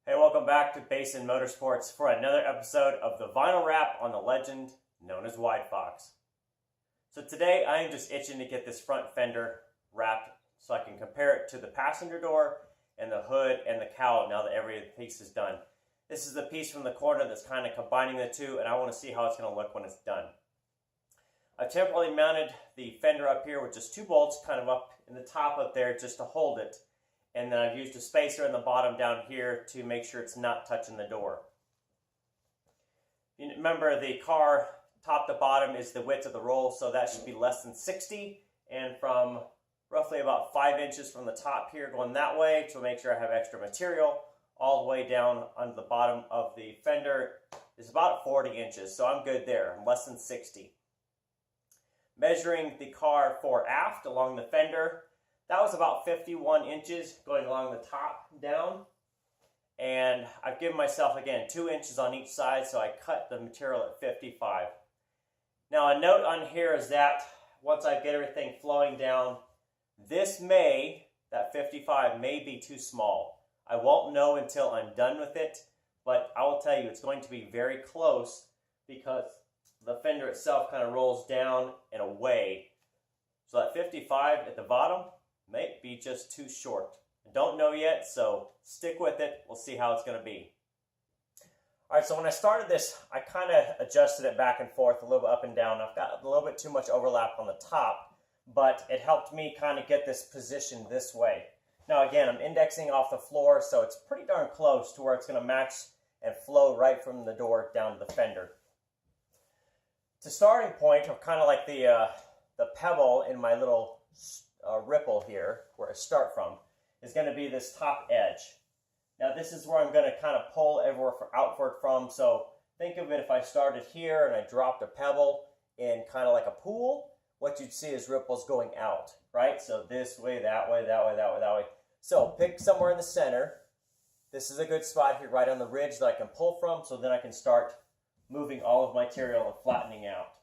Hey, welcome back to Basin Motorsports for another episode of the vinyl wrap on the legend known as WideFox. So today I am just itching to get this front fender wrapped so I can compare it to the passenger door and the hood and the cowl now that every piece is done. This is the piece from the corner that's kind of combining the two, and I want to see how it's going to look when it's done. I've temporarily mounted the fender up here with just two bolts kind of up in the top up there just to hold it. And then I've used a spacer in the bottom down here to make sure it's not touching the door. You remember the car top to bottom is the width of the roll, so that should be less than 60. And from roughly about 5 inches from the top here going that way to make sure I have extra material, all the way down on the bottom of the fender is about 40 inches. So I'm good there, I'm less than 60. Measuring the car for aft along the fender, that was about 51 inches going along the top down. And I've given myself, again, 2 inches on each side, so I cut the material at 55. Now a note on here is that once I get everything flowing down, that 55 may be too small. I won't know until I'm done with it, but I will tell you it's going to be very close because the fender itself kind of rolls down and away. So that 55 at the bottom may be just too short. I don't know yet, so stick with it. We'll see how it's going to be. Alright, so when I started this, I kind of adjusted it back and forth a little bit up and down. I've got a little bit too much overlap on the top, but it helped me kind of get this positioned this way. Now again, I'm indexing off the floor, so it's pretty darn close to where it's going to match and flow right from the door down to the fender. The starting point, of kind of like the pebble in my little ripple here, where I start from, is going to be this top edge. Now this is where I'm going to kind of pull everywhere outward from, so think of it if I started here and I dropped a pebble in kind of like a pool, what you'd see is ripples going out, right? So this way, that way, that way, that way, that way. So pick somewhere in the center. This is a good spot here right on the ridge that I can pull from, so then I can start moving all of my material and flattening out.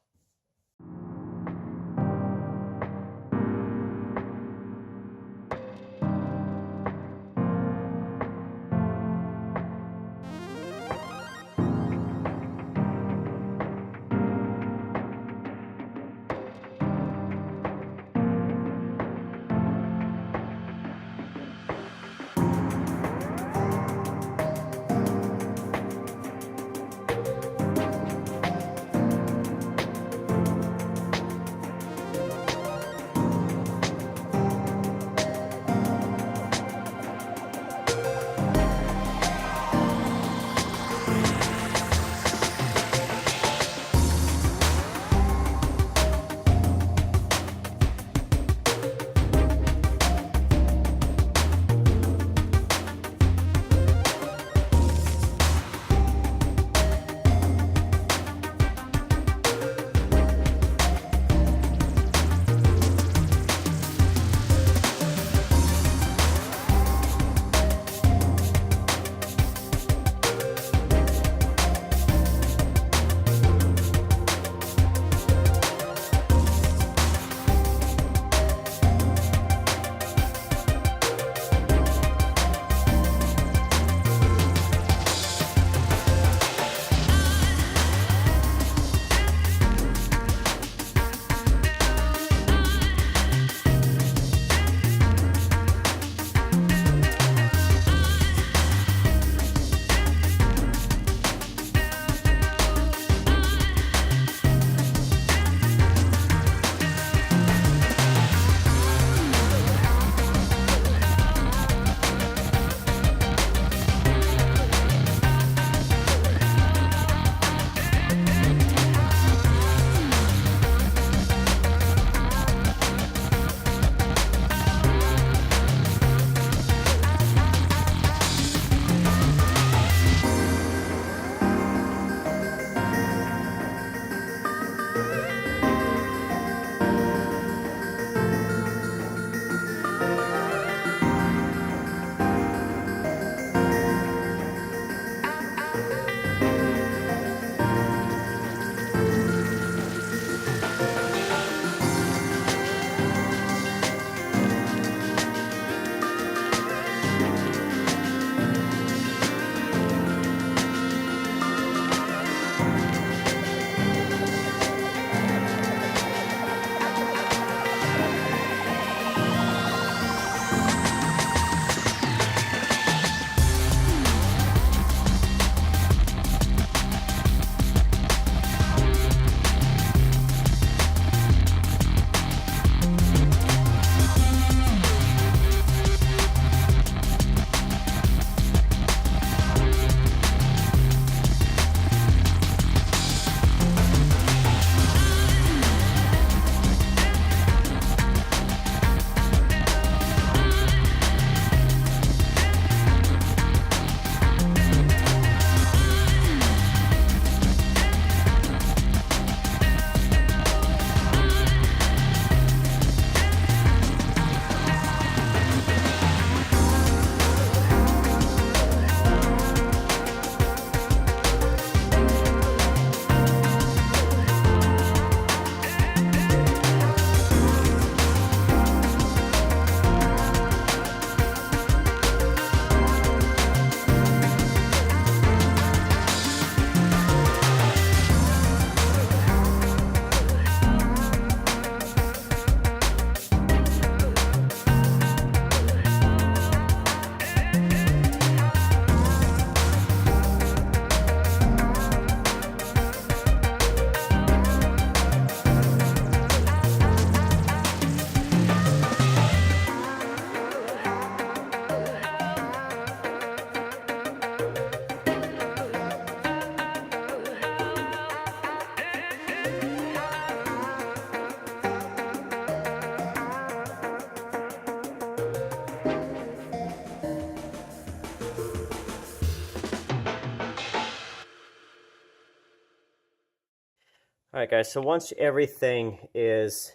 Alright guys, so once everything is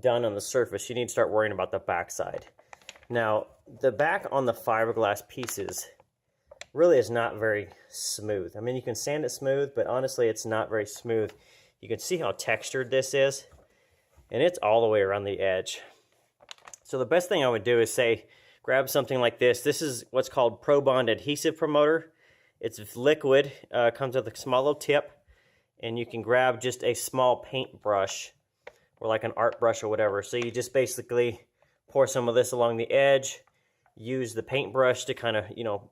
done on the surface, you need to start worrying about the back side. Now, the back on the fiberglass pieces really is not very smooth. I mean, you can sand it smooth, but honestly, it's not very smooth. You can see how textured this is, and it's all the way around the edge. So the best thing I would do is say, grab something like this. This is what's called Pro Bond adhesive promoter. It's liquid, comes with a small little tip, and you can grab just a small paintbrush or like an art brush or whatever. So you just basically pour some of this along the edge, use the paintbrush to kind of, you know,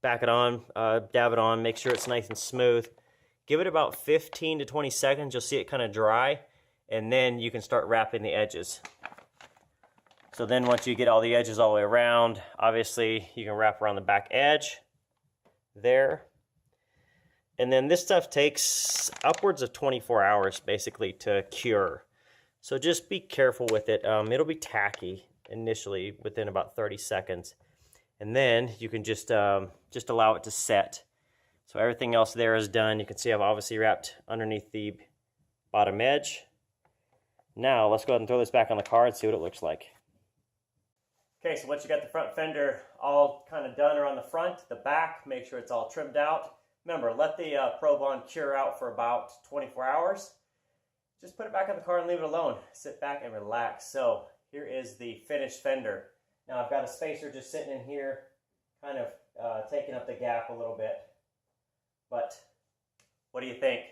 back it on, dab it on, make sure it's nice and smooth. Give it about 15 to 20 seconds, you'll see it kind of dry, and then you can start wrapping the edges. So then once you get all the edges all the way around, obviously you can wrap around the back edge there. And then this stuff takes upwards of 24 hours basically to cure. So just be careful with it. It'll be tacky initially within about 30 seconds. And then you can just allow it to set. So everything else there is done. You can see I've obviously wrapped underneath the bottom edge. Now let's go ahead and throw this back on the car and see what it looks like. Okay, so once you got the front fender all kind of done around the front, the back, make sure it's all trimmed out. Remember, let the Pro Bond cure out for about 24 hours. Just put it back in the car and leave it alone. Sit back and relax. So here is the finished fender. Now I've got a spacer just sitting in here, kind of taking up the gap a little bit. But what do you think?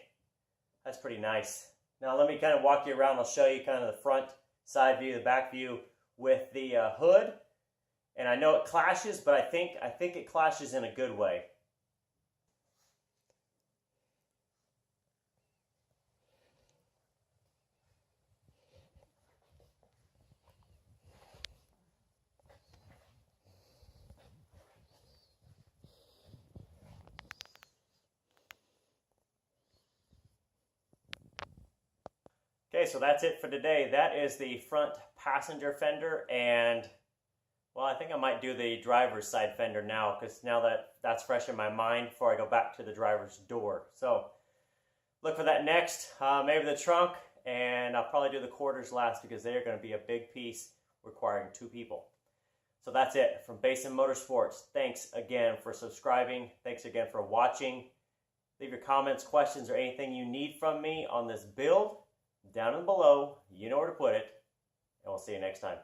That's pretty nice. Now let me kind of walk you around. I'll show you kind of the front side view, the back view with the hood. And I know it clashes, but I think it clashes in a good way. Okay, so that's it for today. That is the front passenger fender, and well, I think I might do the driver's side fender now, because now that's fresh in my mind before I go back to the driver's door. So look for that next, maybe the trunk, and I'll probably do the quarters last because they're going to be a big piece requiring 2 people. So that's it from Basin Motorsports. Thanks again for subscribing. Thanks again for watching. Leave your comments, questions, or anything you need from me on this build down and below. You know where to put it, and we'll see you next time.